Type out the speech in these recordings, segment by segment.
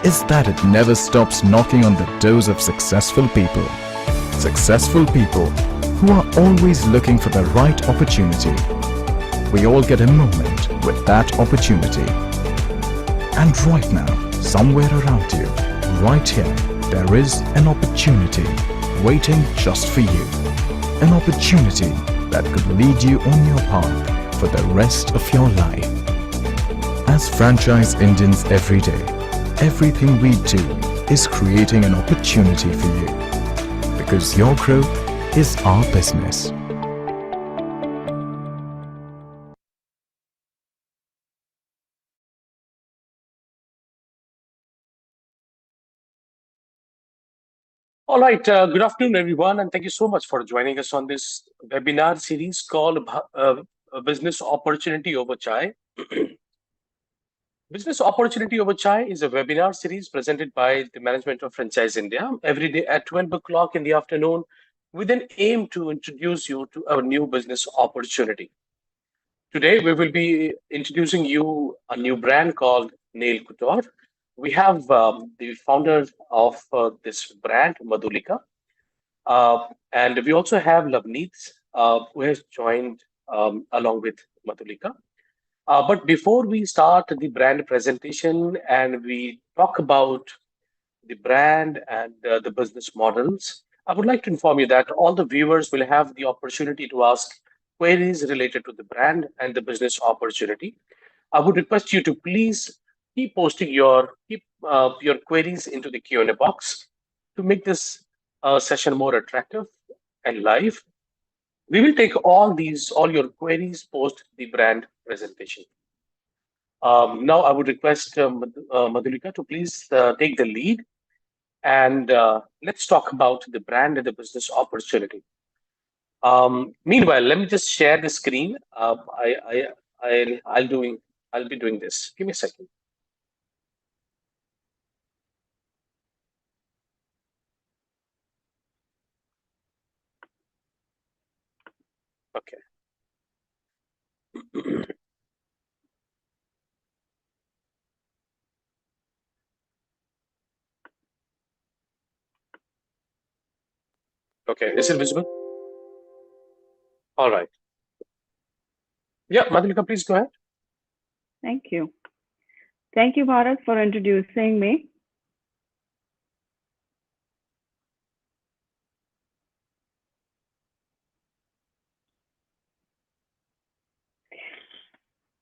is that it never stops knocking on the doors of successful people. Successful people who are always looking for the right opportunity. We all get a moment with that opportunity. And right now, somewhere around you, right here, there is an opportunity waiting just for you. An opportunity that could lead you on your path for the rest of your life. As franchise Indians every day, everything we do is creating an opportunity for you. Because your growth is our business. All right. Good afternoon, everyone, and thank you so much for joining us on this webinar series called Business Opportunity Over Chai. Business Opportunity Over Chai is a webinar series presented by the management of Franchise India every day at 12 o'clock in the afternoon with an aim to introduce you to a new business opportunity. Today, we will be introducing you a new brand called Nail Couture. We have the founder of this brand, Madhulika. And we also have Lavneet, who has joined along with Madhulika. But before we start the brand presentation and we talk about the brand and the business models, I would like to inform you that all the viewers will have the opportunity to ask queries related to the brand and the business opportunity. I would request you to please keep posting your queries into the Q&A box to make this session more attractive and live. We will take all your queries post the brand presentation. Now, I would request Madhulika to please take the lead and let's talk about the brand and the business opportunity. Meanwhile, let me just share the screen. I'll be doing this. Give me a second. Okay. Okay, is it visible? All right. Yeah, Madhulika, please go ahead. Thank you. Thank you, Bharat, for introducing me.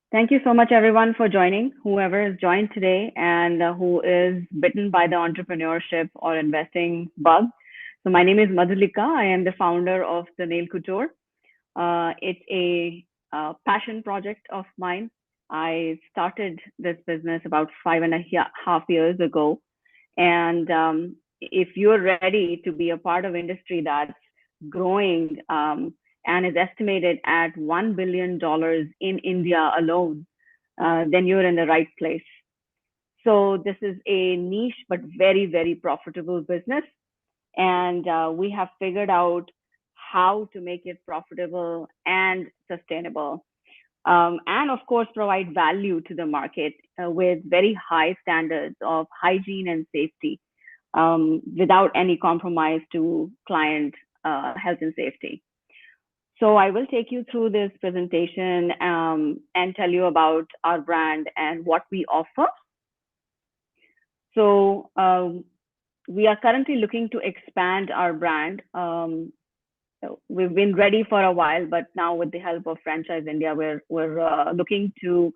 Thank you so much, everyone, for joining, whoever has joined today and who is bitten by the entrepreneurship or investing bug. So my name is Madhulika. I am the founder of the Nail Couture. It's a passion project of mine. I started this business about 5.5 years ago. And if you're ready to be a part of industry that's growing and is estimated at $1 billion in India alone, then you're in the right place. So this is a niche but very, very profitable business. And we have figured out how to make it profitable and sustainable. And of course, provide value to the market with very high standards of hygiene and safety without any compromise to client health and safety. So I will take you through this presentation and tell you about our brand and what we offer. So we are currently looking to expand our brand. We've been ready for a while, but now with the help of Franchise India, we're looking to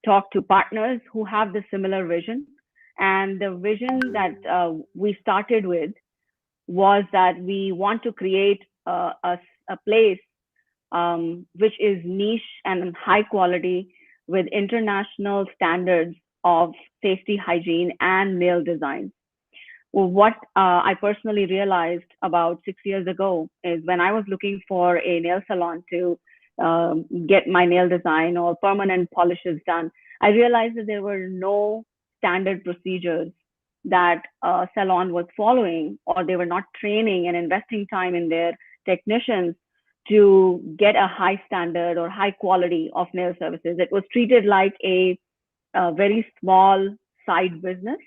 talk to partners who have the similar vision. And the vision that we started with was that we want to create a place which is niche and high quality with international standards of safety, hygiene, and nail design. Well, what I personally realized about 6 years ago is when I was looking for a nail salon to get my nail design or permanent polishes done, I realized that there were no standard procedures that a salon was following, or they were not training and investing time in their technicians to get a high standard or high quality of nail services. It was treated like a very small side business.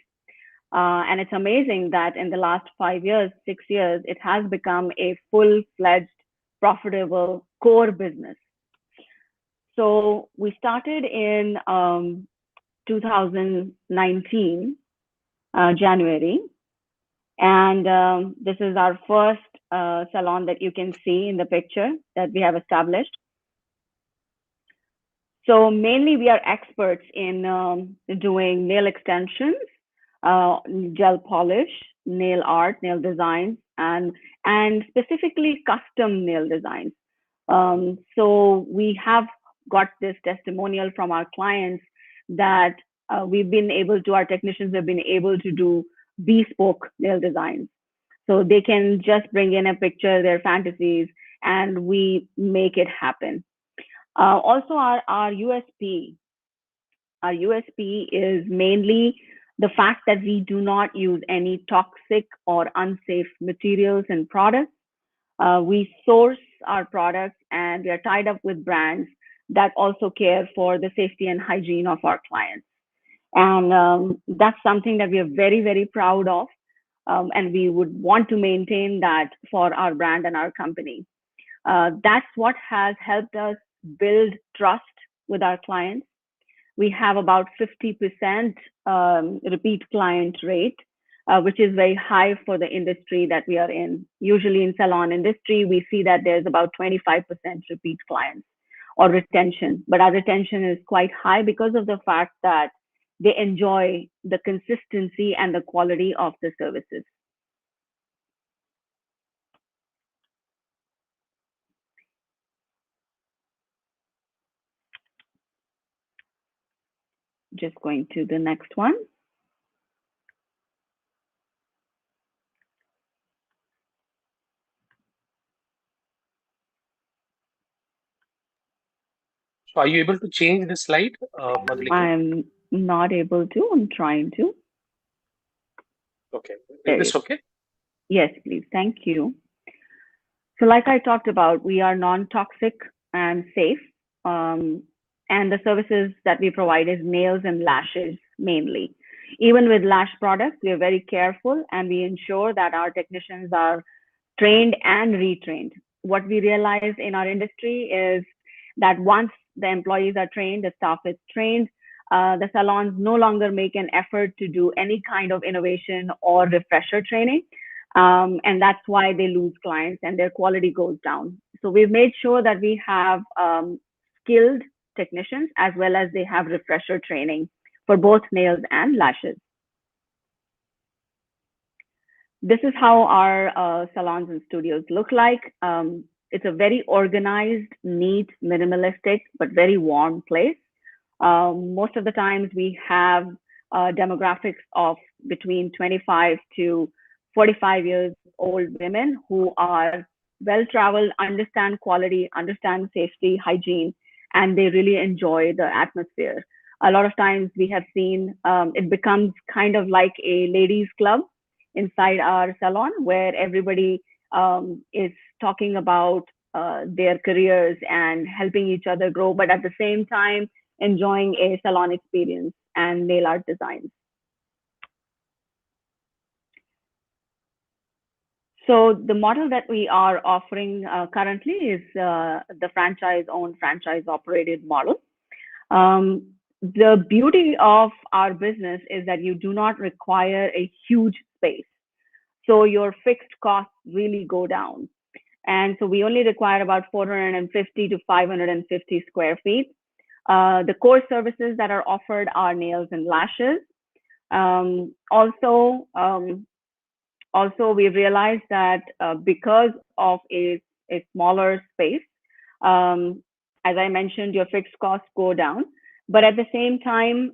And it's amazing that in the last 5 years, 6 years, it has become a full-fledged, profitable core business. So we started in 2019, January. And this is our first salon that you can see in the picture that we have established. So mainly we are experts in doing nail extensions, gel polish, nail art, nail designs, and specifically custom nail designs. So we have got this testimonial from our clients that our technicians have been able to do bespoke nail designs. So they can just bring in a picture, their fantasies, and we make it happen. Also, our USP is mainly the fact that we do not use any toxic or unsafe materials and products. We source our products and we are tied up with brands that also care for the safety and hygiene of our clients. And that's something that we are very, very proud of. And we would want to maintain that for our brand and our company. That's what has helped us build trust with our clients. We have about 50% repeat client rate, which is very high for the industry that we are in. Usually in salon industry, we see that there's about 25% repeat clients or retention, but our retention is quite high because of the fact that they enjoy the consistency and the quality of the services. Just going to the next one. So are you able to change the slide, Madhulika? I'm not able to. I'm trying to. Okay. There Is this okay? Yes, please. Thank you. So like I talked about, we are non-toxic and safe. And the services that we provide is nails and lashes mainly. Even with lash products, we are very careful and we ensure that our technicians are trained and retrained. What we realize in our industry is that once the employees are trained, the staff is trained, the salons no longer make an effort to do any kind of innovation or refresher training. And that's why they lose clients and their quality goes down. So we've made sure that we have skilled technicians as well as they have refresher training for both nails and lashes. This is how our salons and studios look like. It's a very organized, neat, minimalistic, but very warm place. Most of the times we have demographics of between 25 to 45 years old women who are well-traveled, understand quality, understand safety, hygiene, and they really enjoy the atmosphere. A lot of times we have seen it becomes kind of like a ladies' club inside our salon where everybody is talking about their careers and helping each other grow, but at the same time, enjoying a salon experience and nail art designs. So the model that we are offering currently is the franchise-owned, franchise-operated model. The beauty of our business is that you do not require a huge space. So your fixed costs really go down. And so we only require about 450 to 550 square feet. The core services that are offered are nails and lashes. Also, we realized that because of a smaller space, as I mentioned, your fixed costs go down. But at the same time,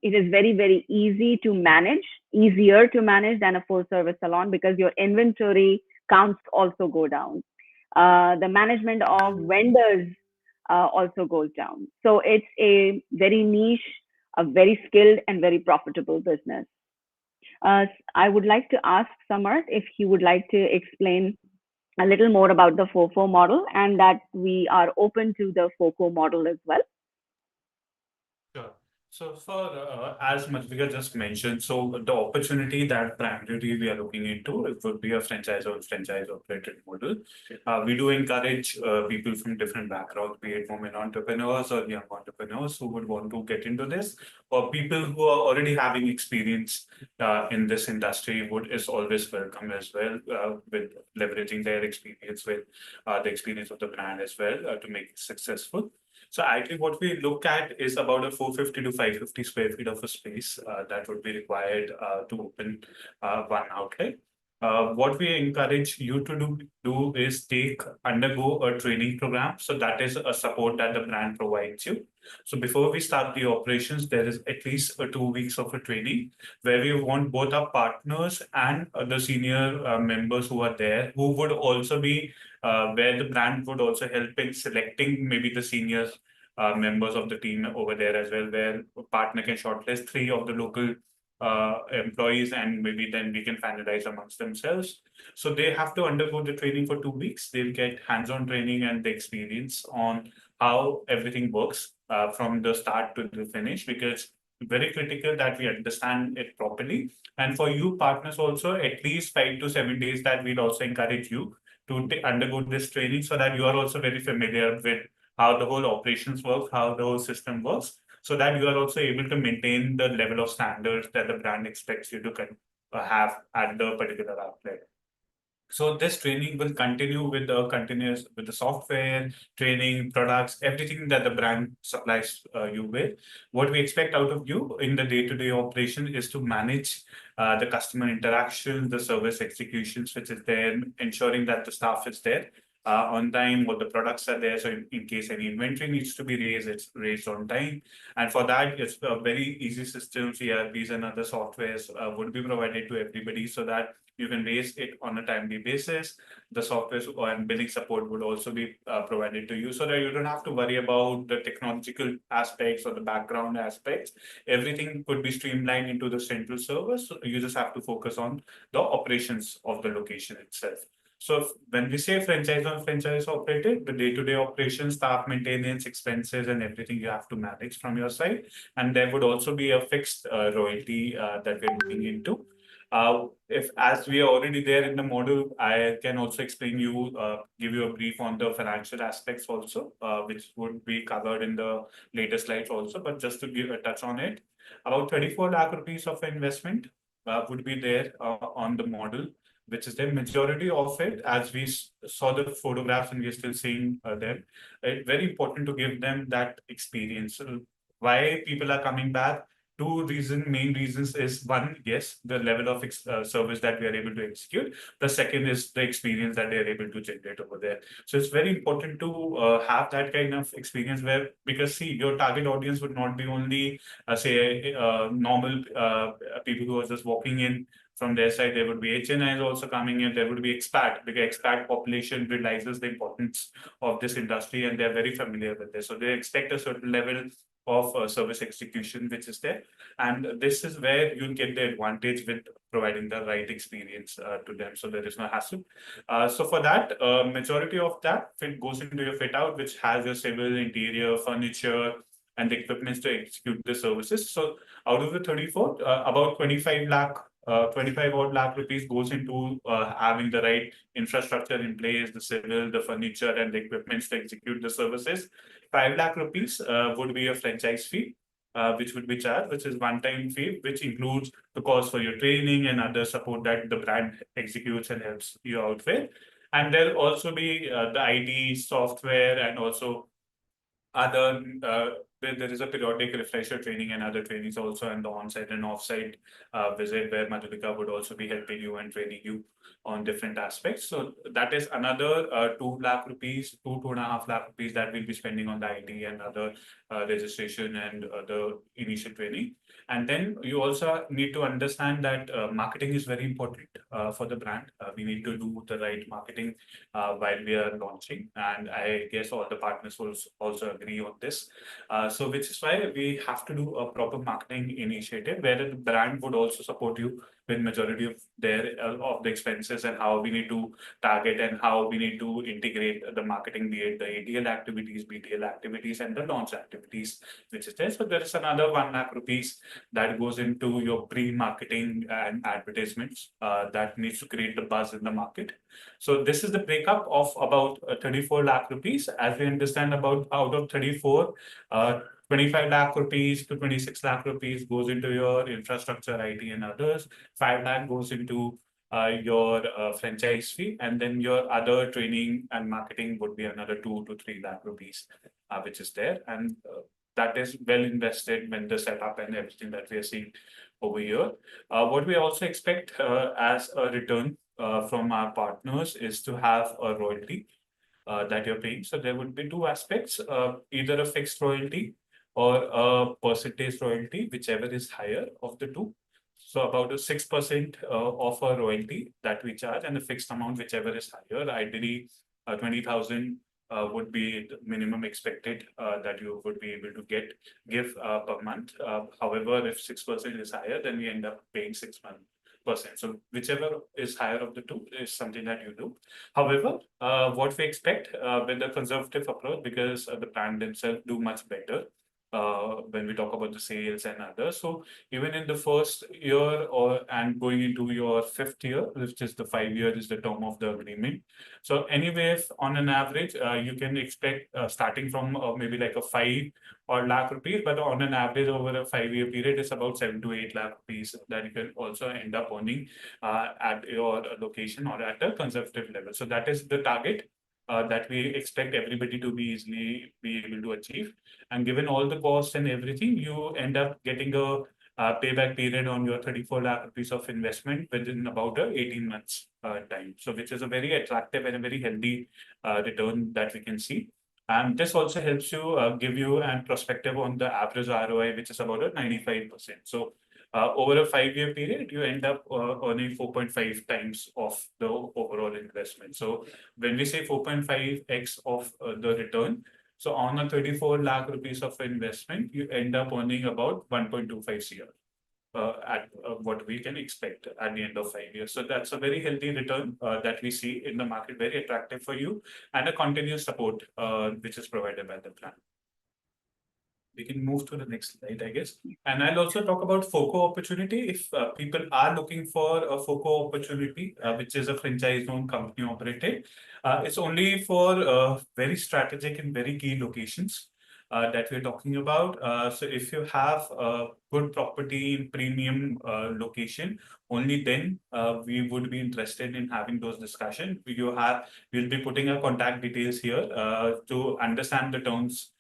it is very, very easy to manage, easier to manage than a full service salon because your inventory counts also go down. The management of vendors also goes down. So it's a very niche, a very skilled and very profitable business. I would like to ask Samarth if he would like to explain a little more about the FOFO model and that we are open to the FOCO model as well. Sure. So for as Madhvika just mentioned, so the opportunity that primarily we are looking into, it would be a franchise or franchise operated model. We do encourage people from different backgrounds, be it women entrepreneurs or young entrepreneurs who would want to get into this, or people who are already having experience in this industry would is always welcome as well, with leveraging their experience with the experience of the brand as well to make it successful. So actually what we look at is about a 450 to 550 square feet of a space that would be required to open one outlet. What we encourage you to do is undergo a training program. So that is a support that the brand provides you. So before we start the operations, there is at least 2 weeks of a training where we want both our partners and the senior members who are there, who would also be where the brand would also help in selecting maybe the senior members of the team over there as well, where a partner can shortlist three of the local employees and maybe then we can finalize amongst themselves. So they have to undergo the training for 2 weeks. They'll get hands-on training and the experience on how everything works from the start to the finish, because very critical that we understand it properly. And for you partners also, at least 5 to 7 days that we'll also encourage you to undergo this training so that you are also very familiar with how the whole operations works, how the whole system works, so that you are also able to maintain the level of standards that the brand expects you to have at the particular outlet. So this training will continue with the continuous with the software, training, products, everything that the brand supplies you with. What we expect out of you in the day-to-day operation is to manage the customer interaction, the service executions, which is there, ensuring that the staff is there on time, or the products are there. So in case any inventory needs to be raised, it's raised on time. And for that, it's a very easy system. ERPs and other softwares would be provided to everybody so that you can raise it on a timely basis. The software and billing support would also be provided to you so that you don't have to worry about the technological aspects or the background aspects. Everything could be streamlined into the central service. So you just have to focus on the operations of the location itself. So when we say franchise or franchise operated, the day-to-day operations, staff maintenance, expenses, and everything you have to manage from your side. And there would also be a fixed royalty that we're looking into. If as we are already there in the model, I can also explain you, give you a brief on the financial aspects also, which would be covered in the later slides also. But just to give a touch on it, about 34 lakh rupees of investment would be there on the model, which is the majority of it. As we saw the photographs and we're still seeing them, it's very important to give them that experience. So why people are coming back? Main reasons is one, yes, the level of service that we are able to execute. The second is the experience that they are able to generate over there. So it's very important to have that kind of experience where, because see, your target audience would not be only say normal people who are just walking in. From their side, there would be HNIs also coming in. There would be expat, because expat population realizes the importance of this industry and they're very familiar with this. So they expect a certain level of service execution, which is there. And this is where you'll get the advantage with providing the right experience to them. So there is no hassle. So for that, majority of that fit goes into your fit out, which has your civil, interior, furniture, and the equipments to execute the services. So out of the 34, about 25 lakh 25 odd lakh rupees goes into having the right infrastructure in place, the civil, the furniture, and the equipments to execute the services. 5 lakh rupees would be a franchise fee, which would be charged, which is one-time fee, which includes the cost for your training and other support that the brand executes and helps you out with. And there'll also be the ID software and also other there is a periodic refresher training and other trainings also, and the on-site and off-site visit where Madhulika would also be helping you and training you on different aspects. So that is another 2 lakh rupees, 2.5 lakh rupees that we'll be spending on the IT and other registration and the initial training. And then you also need to understand that marketing is very important for the brand. We need to do the right marketing while we are launching. And I guess all the partners will also agree on this. So which is why we have to do a proper marketing initiative where the brand would also support you with majority of their of the expenses and how we need to target and how we need to integrate the marketing, be it the ATL activities, BTL activities, and the launch activities, which is there. So there is another 1 lakh rupees that goes into your pre-marketing and advertisements that needs to create the buzz in the market. So this is the breakup of about 34 lakh rupees. As we understand, about out of 34, 25 lakh rupees to 26 lakh rupees goes into your infrastructure, IT, and others. 5 lakh goes into your franchise fee, and then your other training and marketing would be another 2 to 3 lakh rupees, which is there. And that is well invested when the setup and everything that we are seeing over here. What we also expect as a return from our partners is to have a royalty that you're paying. So there would be two aspects, either a fixed royalty or a percentage royalty, whichever is higher of the two. So about a 6% of a royalty that we charge, and the fixed amount, whichever is higher. Ideally, 20,000 would be the minimum expected that you would be able to give per month. However, if 6% is higher, then we end up paying 6% percent. So whichever is higher of the two is something that you do. However, what we expect with the conservative approach, because the brand themselves do much better when we talk about the sales and others. So even in the first year and going into your fifth year, which is the 5 year is the term of the agreement. So anyway, on an average, you can expect starting from maybe like a 5 lakh rupees, but on an average over a 5 year period, it's about 7 to 8 lakh rupees that you can also end up earning at your location or at a conservative level. So that is the target that we expect everybody to be easily be able to achieve. And given all the costs and everything, you end up getting a payback period on your 34 lakh rupees of investment within about 18 months time. So which is a very attractive and a very healthy return that we can see. And this also helps you give you an perspective on the average ROI, which is about 95%. So over a 5 year period, you end up earning 4.5 times of the overall investment. So when we say 4.5x of the return, so on a 34 lakh rupees of investment, you end up earning about 1.25 CR. At what we can expect at the end of 5 years. So that's a very healthy return that we see in the market, very attractive for you, and a continuous support which is provided by the plan. We can move to the next slide, I guess. And I'll also talk about FOCO opportunity. If people are looking for a FOCO opportunity, which is a franchise-owned company operated, it's only for very strategic and very key locations that we're talking about. So if you have a good property in premium location, only then we would be interested in having those discussions. We'll be putting our contact details here to understand the terms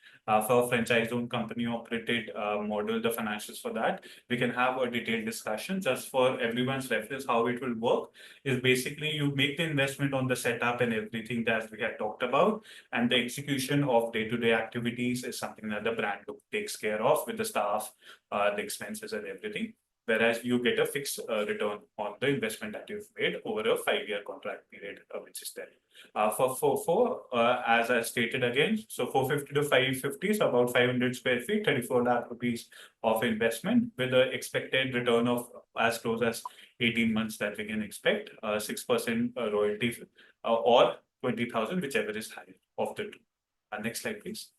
for franchise-owned company operated model, the financials for that. We can have a detailed discussion. Just for everyone's reference, how it will work is basically you make the investment on the setup and everything that we had talked about, and the execution of day-to-day activities is something that the brand takes care of with the staff, the expenses and everything. Whereas you get a fixed return on the investment that you've made over a 5 year contract period, which is there. For 4, as I stated again, so 450 to 550, so about 500 square feet, 34 lakh rupees of investment with an expected return of as close as 18 months that we can expect, 6% royalty or 20,000, whichever is higher of the two. Next slide, please.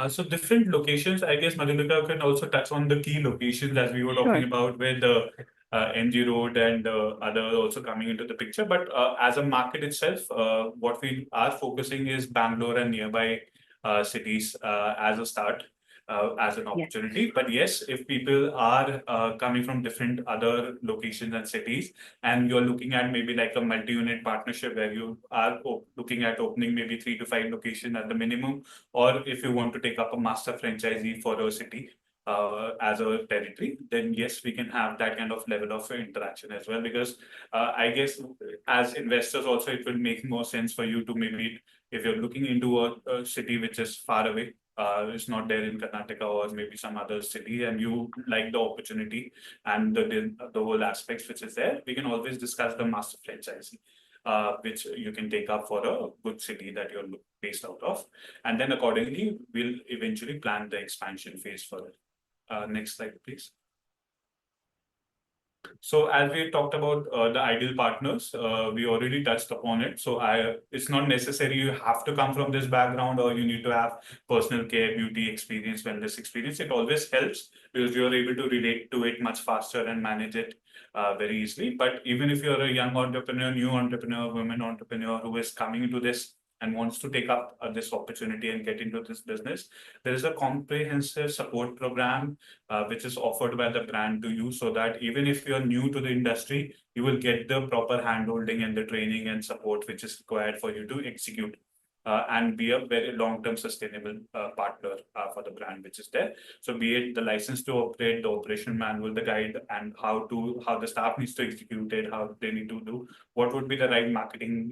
So different locations, I guess Madhulika can also touch on the key locations as we were talking about with the NG Road and other also coming into the picture. But as a market itself, what we are focusing is Bangalore and nearby cities as a start. As an opportunity. But yes, if people are coming from different other locations and cities, and you're looking at maybe like a multi-unit partnership where you are looking at opening maybe 3 to 5 locations at the minimum, or if you want to take up a master franchisee for a city as a territory, then yes, we can have that kind of level of interaction as well. Because I guess as investors also, it will make more sense for you to maybe, if you're looking into a city which is far away, is not there in Karnataka or maybe some other city, and you like the opportunity and the whole aspects which is there, we can always discuss the master franchisee, which you can take up for a good city that you're based out of, and then accordingly we'll eventually plan the expansion phase for it. Next slide, please. So as we talked about the ideal partners, we already touched upon it. So it's not necessary you have to come from this background or you need to have personal care, beauty experience, wellness experience. It always helps because you're able to relate to it much faster and manage it very easily. But even if you're a young entrepreneur, new entrepreneur, women entrepreneur who is coming into this and wants to take up this opportunity and get into this business, there is a comprehensive support program which is offered by the brand to you, so that even if you're new to the industry, you will get the proper handholding and the training and support which is required for you to execute and be a very long-term sustainable partner for the brand which is there. So be it the license to operate, the operation manual, the guide, and how the staff needs to execute it, how they need to do, what would be the right marketing.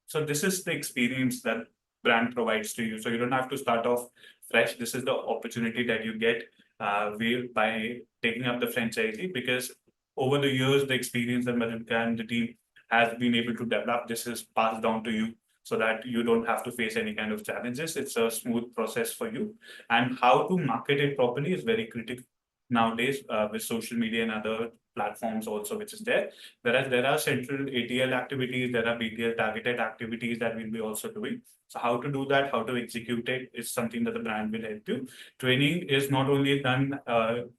So this is the experience that brand provides to you. So you don't have to start off fresh. This is the opportunity that you get by taking up the franchisee, because over the years, the experience that Madhurika and the team has been able to develop, this is passed down to you so that you don't have to face any kind of challenges. It's a smooth process for you. And how to market it properly is very critical nowadays with social media and other platforms also, which is there. Whereas there are central ATL activities, there are BTL targeted activities that we'll be also doing. So how to do that, how to execute it is something that the brand will help you. Training is not only done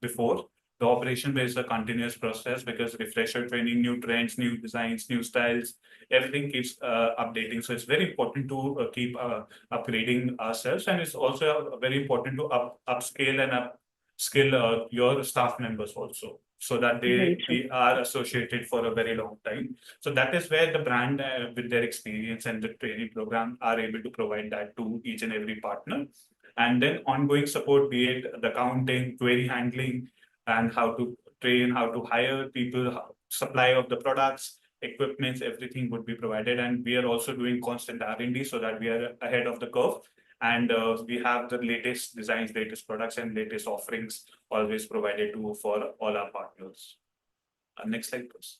before, the operation is a continuous process, because refresher training, new trends, new designs, new styles, everything keeps updating. So it's very important to keep upgrading ourselves, and it's also very important to upscale and upskill your staff members also, so that they are associated for a very long time. So that is where the brand, with their experience and the training program, are able to provide that to each and every partner. And then ongoing support, be it the accounting, query handling, and how to train, how to hire people, supply of the products, equipments, everything would be provided. And we are also doing constant R&D so that we are ahead of the curve. And we have the latest designs, latest products, and latest offerings always provided for all our partners. Next slide, please.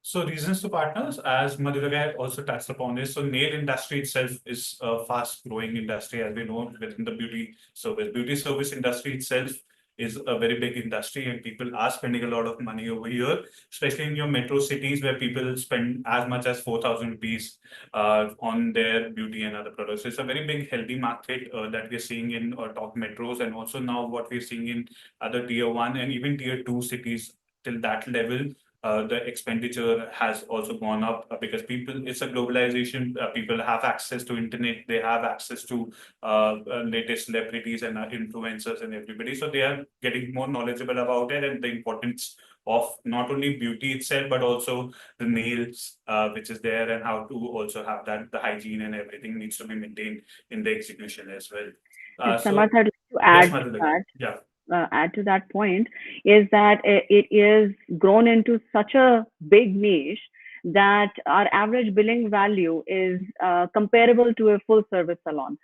So reasons to partners, as Madhurika had also touched upon this. So nail industry itself is a fast growing industry, as we know, within the beauty service. Beauty service industry itself is a very big industry, and people are spending a lot of money over here, especially in your metro cities where people spend as much as 4,000 rupees on their beauty and other products. So it's a very big, healthy market that we're seeing in top metros, and also now what we're seeing in other tier 1 and even tier 2 cities. Till that level, the expenditure has also gone up because it's a globalization. People have access to internet, they have access to latest celebrities and influencers and everybody. So they are getting more knowledgeable about it and the importance of not only beauty itself, but also the nails, which is there, and how to also have that, the hygiene and everything needs to be maintained in the execution as well. Samath, I'd like to add to that. Yeah. Add to that point is that it is grown into such a big niche that our average billing value is comparable to a full service salon.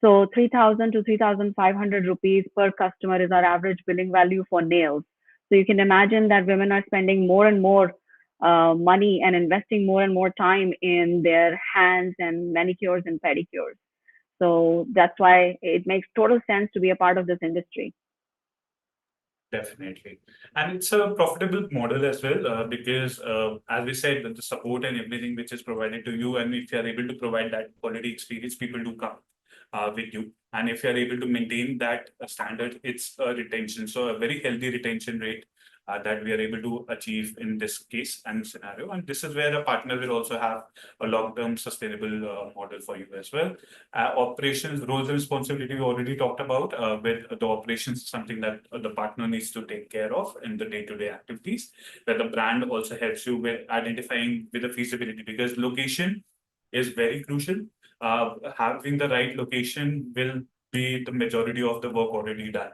So 3,000 to 3,500 rupees per customer is our average billing value for nails. So you can imagine that women are spending more and more money and investing more and more time in their hands and manicures and pedicures. So that's why it makes total sense to be a part of this industry. Definitely. And it's a profitable model as well, because as we said, the support and everything which is provided to you, and if you are able to provide that quality experience, people do come with you. And if you are able to maintain that standard, it's a retention. So a very healthy retention rate that we are able to achieve in this case and scenario. And this is where a partner will also have a long-term sustainable model for you as well. Operations, roles and responsibility we already talked about. With the operations, something that the partner needs to take care of in the day-to-day activities, where the brand also helps you with identifying with the feasibility, because location is very crucial. Having the right location will be the majority of the work already done.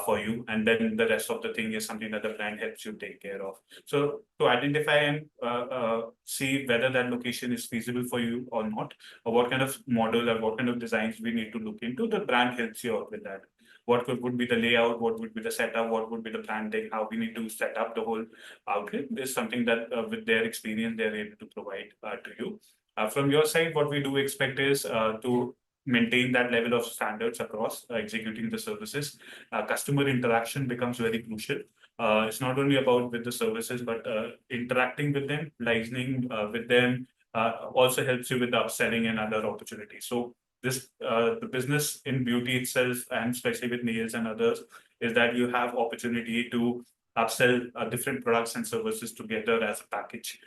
for you, and then the rest of the thing is something that the brand helps you take care of. So to identify and see whether that location is feasible for you or not, or what kind of model or what kind of designs we need to look into, the brand helps you out with that. What would be the layout, what would be the setup, what would be the branding, how we need to set up the whole outlet is something that with their experience, they're able to provide to you. From your side, what we do expect is to maintain that level of standards across executing the services. Customer interaction becomes very crucial. It's not only about with the services, but interacting with them, listening with them also helps you with the upselling and other opportunities. So this the business in beauty itself, and especially with nails and others, is that you have opportunity to upsell different products and services together as a package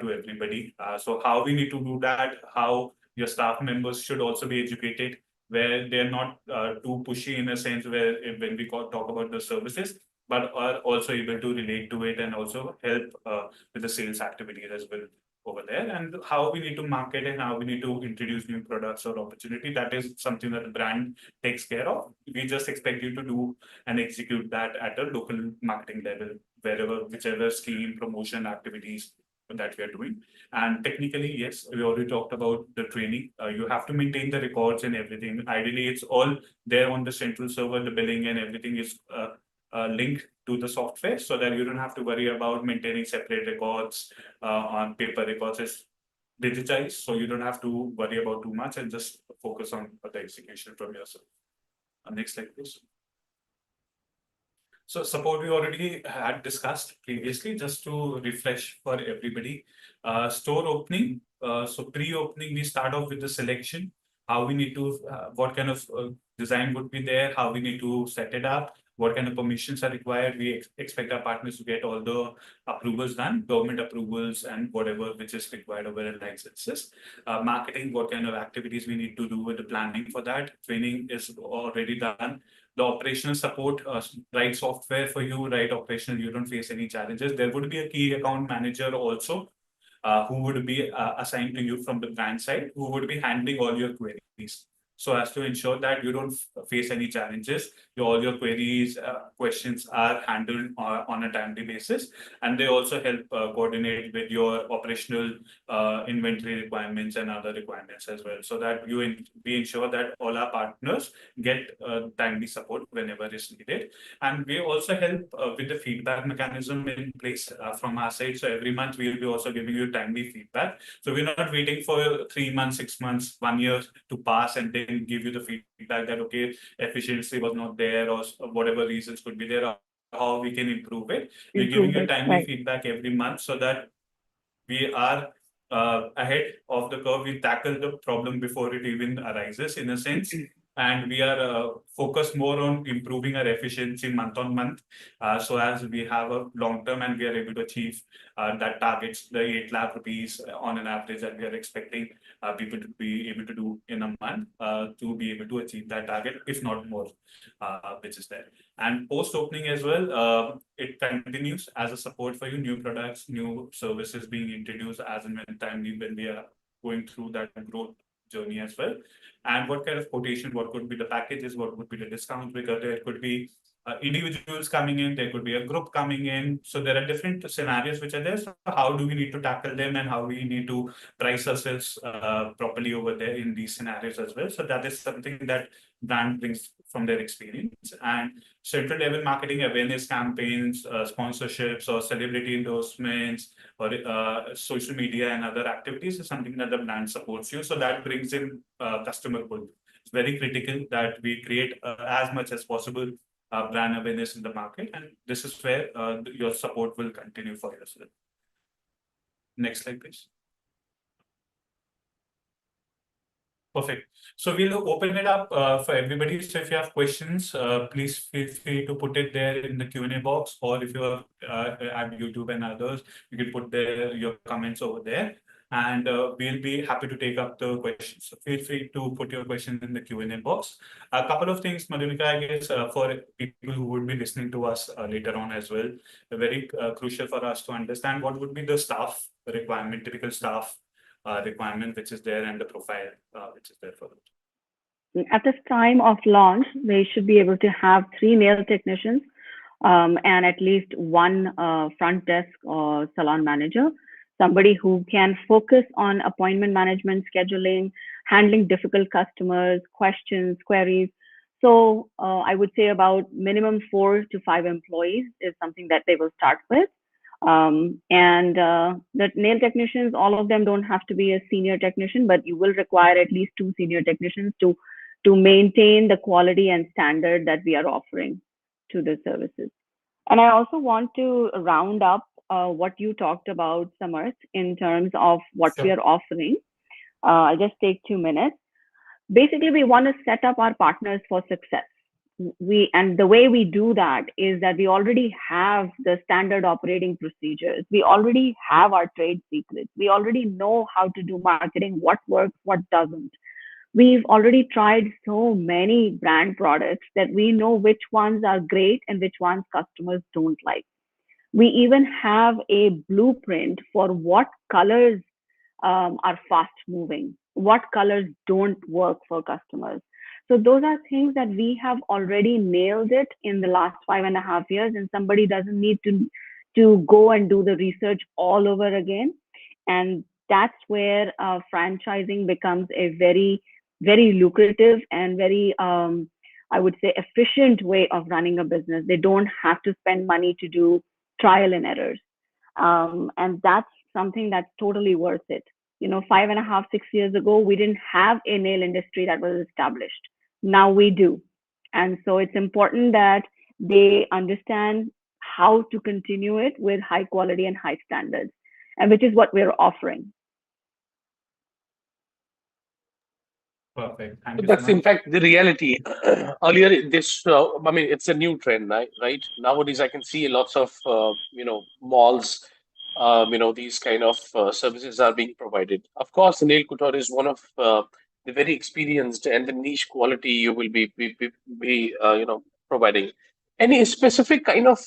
to everybody. So how we need to do that, how your staff members should also be educated, where they're not too pushy in a sense where when we talk about the services, but are also able to relate to it and also help with the sales activities as well over there, and how we need to market and how we need to introduce new products or opportunity. That is something that the brand takes care of. We just expect you to do and execute that at a local marketing level, wherever, whichever scheme, promotion activities that we are doing. And technically, yes, we already talked about the training. You have to maintain the records and everything. Ideally, it's all there on the central server, the billing and everything is linked to the software, so that you don't have to worry about maintaining separate records on paper records. It's digitized, so you don't have to worry about too much and just focus on the execution from yourself. Next slide, please. So support we already had discussed previously, just to refresh for everybody. Store opening. So pre-opening, we start off with the selection, how we need to, what kind of design would be there, how we need to set it up, what kind of permissions are required. We expect our partners to get all the approvals done, government approvals and whatever which is required over in licenses. Marketing, what kind of activities we need to do with the planning for that. Training is already done. The operational support, right software for you, right operational, you don't face any challenges. There would be a key account manager also who would be assigned to you from the brand side, who would be handling all your queries. So as to ensure that you don't face any challenges, all your queries, questions are handled on a timely basis. And they also help coordinate with your operational inventory requirements and other requirements as well. So that we ensure that all our partners get timely support whenever is needed. And we also help with the feedback mechanism in place from our side. So every month we will be also giving you timely feedback. So we're not waiting for 3 months, 6 months, 1 year to pass and then give you the feedback that, okay, efficiency was not there or whatever reasons could be there, or how we can improve it. We're giving you timely feedback every month so that we are ahead of the curve. We tackle the problem before it even arises, in a sense. And we are focused more on improving our efficiency month on month, so as we have a long term and we are able to achieve that targets, the 8 lakh rupees on an average that we are expecting people to be able to do in a month to be able to achieve that target, if not more, which is there. And post opening as well, it continues as a support for you, new products, new services being introduced as and when timely, when we are going through that growth journey as well. And what kind of quotation, what could be the packages, what would be the discounts, because there could be individuals coming in, there could be a group coming in. So there are different scenarios which are there. So how do we need to tackle them and how we need to price ourselves properly over there in these scenarios as well. So that is something that brand brings from their experience. And central level marketing awareness campaigns, sponsorships or celebrity endorsements or social media and other activities is something that the brand supports you. So that brings in customer pull. It's very critical that we create as much as possible brand awareness in the market, and this is where your support will continue for yourself. Next slide, please. Perfect. So we'll open it up for everybody. So if you have questions, please feel free to put it there in the Q&A box, or if you're at YouTube and others, you can put your comments over there. And we'll be happy to take up the questions. So feel free to put your questions in the Q&A box. A couple of things, Madhulika, I guess, for people who would be listening to us later on as well, very crucial for us to understand what would be the staff requirement, typical staff requirement which is there, and the profile which is there for them. At this time of launch, they should be able to have 3 nail technicians and at least one front desk or salon manager, somebody who can focus on appointment management, scheduling, handling difficult customers, questions, queries. So I would say about minimum 4 to 5 employees is something that they will start with. And the nail technicians, all of them don't have to be a senior technician, but you will require at least 2 senior technicians to maintain the quality and standard that we are offering to the services. And I also want to round up what you talked about, Samarth, in terms of what we Sure. are offering. I'll just take 2 minutes. Basically, we want to set up our partners for success. And the way we do that is that we already have the standard operating procedures. We already have our trade secrets. We already know how to do marketing, what works, what doesn't. We've already tried so many brand products that we know which ones are great and which ones customers don't like. We even have a blueprint for what colors are fast moving, what colors don't work for customers. So those are things that we have already nailed it in the last 5.5 years, and somebody doesn't need to go and do the research all over again. And that's where franchising becomes a very, very lucrative and very, I would say, efficient way of running a business. They don't have to spend money to do trial and errors. And that's something that's totally worth it. 5.5, 6 years ago, we didn't have a nail industry that was established. Now we do. And so it's important that they understand how to continue it with high quality and high standards, and which is what we're offering. Perfect. Thank you so That's in much. fact the reality. Earlier, I mean, it's a new trend, right? Nowadays, I can see lots of, malls, these kind of services are being provided. Of course, nail couture is one of the very experienced and the niche quality you will be providing. Any specific kind of,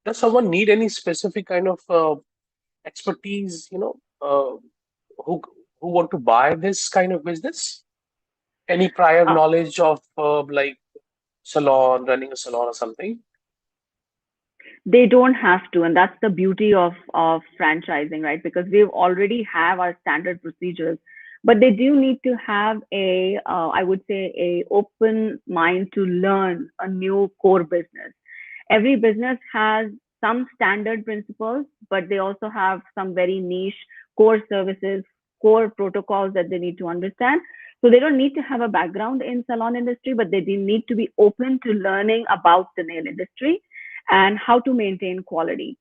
does someone need any specific kind of expertise, who who want to buy this kind of business? Any prior Uh, knowledge of like running a salon or something? they don't have to, and that's the beauty of franchising, right? Because we already have our standard procedures, but they do need to have a I would say a open mind to learn a new core business. Every business has some standard principles, but they also have some very niche core services, core protocols that they need to understand. So they don't need to have a background in salon industry, but they do need to be open to learning about the nail industry and how to maintain quality.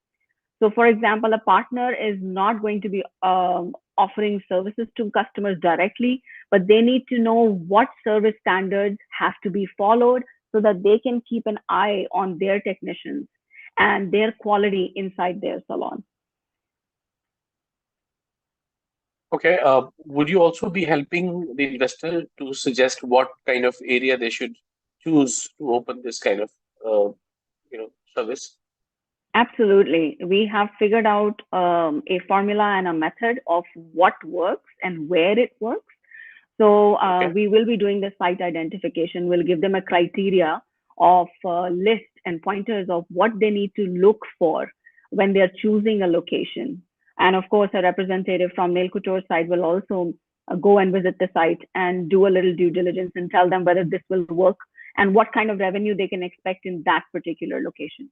So, for example, a partner is not going to be offering services to customers directly, but they need to know what service standards have to be followed so that they can keep an eye on their technicians and their quality inside their salon. Okay. Would you also be helping the investor to suggest what kind of area they should choose to open this kind of service? Absolutely. We have figured out a formula and a method of what works and where it works. So Okay. we will be doing the site identification. We'll give them a criteria of list and pointers of what they need to look for when they're choosing a location. And of course, a representative from Nail Couture side will also go and visit the site and do a little due diligence and tell them whether this will work and what kind of revenue they can expect in that particular location.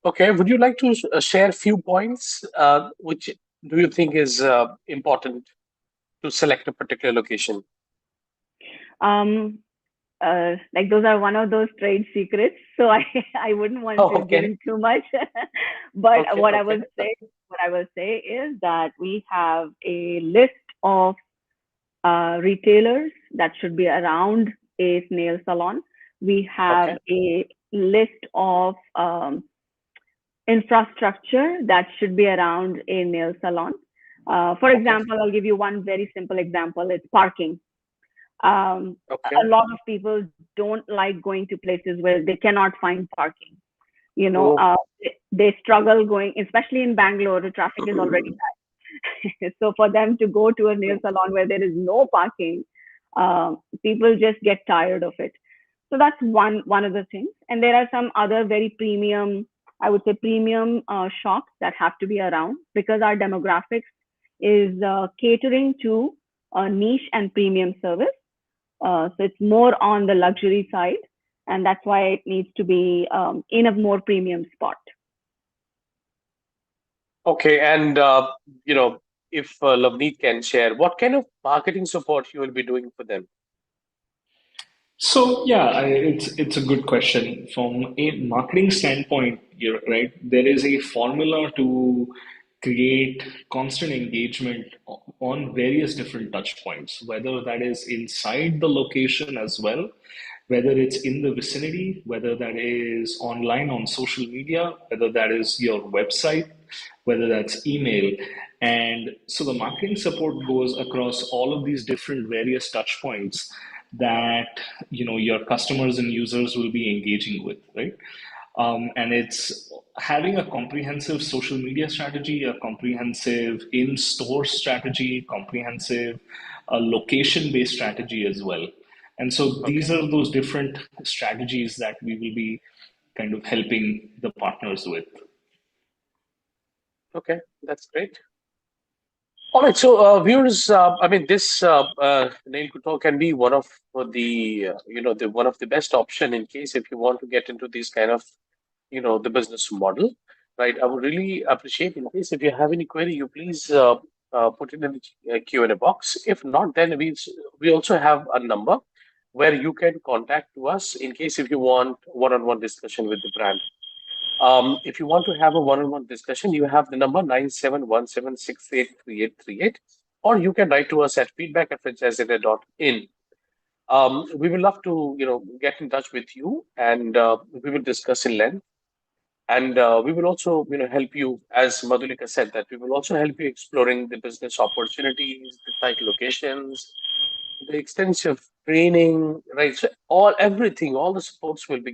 Okay. Would you like to share a few points which do you think is important to select a particular location? Um, like those are one of those trade secrets, so I wouldn't want Oh, to give okay. in too much. But Okay. what I Okay. will say, is that we have a list of retailers that should be around a nail salon. We have Okay. a list of infrastructure that should be around a nail salon. For Okay. example, I'll give you one very simple example. It's parking. A Okay. lot of people don't like going to places where they cannot find parking. Oh. They struggle going, especially in Bangalore, the traffic is already bad. So for them to go to a nail salon where there is no parking, people just get tired of it. So that's one of the things. And there are some other very premium, I would say premium shops that have to be around because our demographics is catering to a niche and premium service. So it's more on the luxury side, and that's why it needs to be in a more premium spot. Okay, and if Lavneet can share, what kind of marketing support you will be doing for them? So yeah, it's a good question. From a marketing standpoint, you're right. There is a formula to create constant engagement on various different touch points, whether that is inside the location as well, whether it's in the vicinity, whether that is online on social media, whether that is your website, whether that's email. And so the marketing support goes across all of these different various touch points that your customers and users will be engaging with, right? And it's having a comprehensive social media strategy, a comprehensive in-store strategy, comprehensive location-based strategy as well. And so these Okay, are those different strategies that we will be kind of helping the partners with. okay, that's great. All right, so viewers, I mean, this nail couture can be one of the the one of the best option in case if you want to get into these kind of the business model, right? I would really appreciate in case if you have any query, you please put it in the Q&A box. If not, then we also have a number where you can contact to us in case if you want one-on-one discussion with the brand. If you want to have a one-on-one discussion, you have the number 9717683838, or you can write to us at feedback@franchiseindia.in. We will love to, get in touch with you, and we will discuss in length. And we will also, help you, as Madhulika said, that we will also help you exploring the business opportunities, the site locations, the extensive training, right? So all the supports will be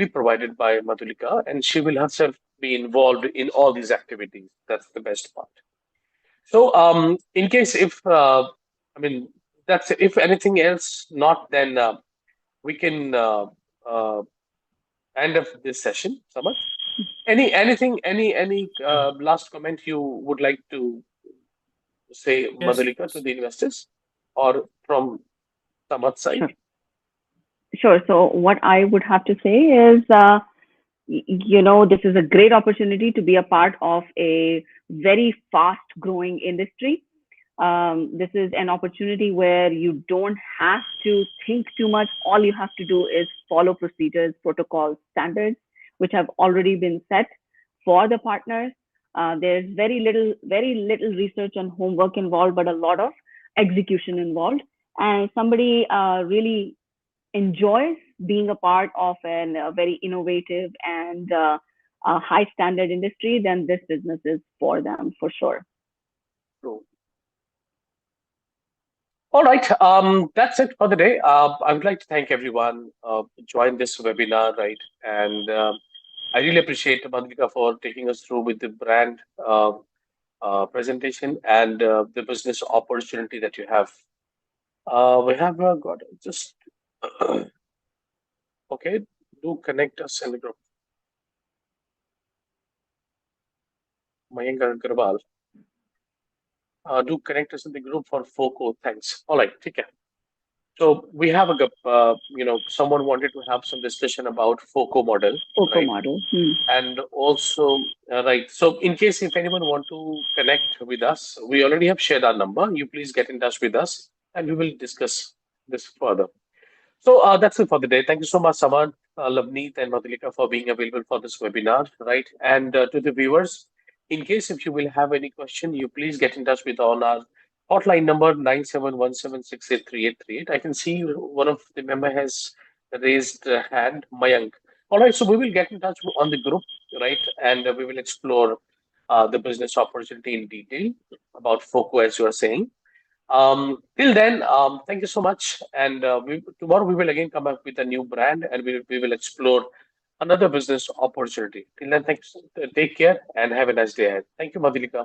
provided by Madhulika, and she will herself be involved in all these activities. That's the best part. So, in case if I mean that's it. If anything else not, then we can uh, end of this session. Samad, any Yeah. last comment you would like to say, Yes. Madhulika, to the investors, or from Samad's side? Sure. Sure. So what I would have to say is, this is a great opportunity to be a part of a very fast growing industry. This is an opportunity where you don't have to think too much. All you have to do is follow procedures, protocols, standards, which have already been set for the partners. There's very little research and homework involved, but a lot of execution involved. And somebody really enjoys being a part of a very innovative and a high standard industry, then this business is for them for sure. True. All right, that's it for the day. I would like to thank everyone who joined this webinar, right? And I really appreciate Madhulika for taking us through with the brand presentation and the business opportunity that you have. We have got just okay. Do connect us in the group. Mayank Agrawal. Do connect us in the group for FOCO. Thanks. All right, take care. So we have someone wanted to have some discussion about FOCO model, FOCO right? model. And also, right. So in case if anyone want to connect with us, we already have shared our number. You please get in touch with us, and we will discuss this further. So that's it for the day. Thank you so much, Samad, Lavneet, and Madhulika for being available for this webinar, right? And to the viewers, in case if you will have any question, you please get in touch with on our hotline number 9717683838. I can see one of the member has raised a hand, Mayank. All right, so we will get in touch on the group, right? And we will explore the business opportunity in detail about FOCO, as you are saying. Till then, thank you so much. And tomorrow we will again come up with a new brand and we will explore another business opportunity. Till then, thanks. Take care and have a nice day ahead. Thank you, Madhulika.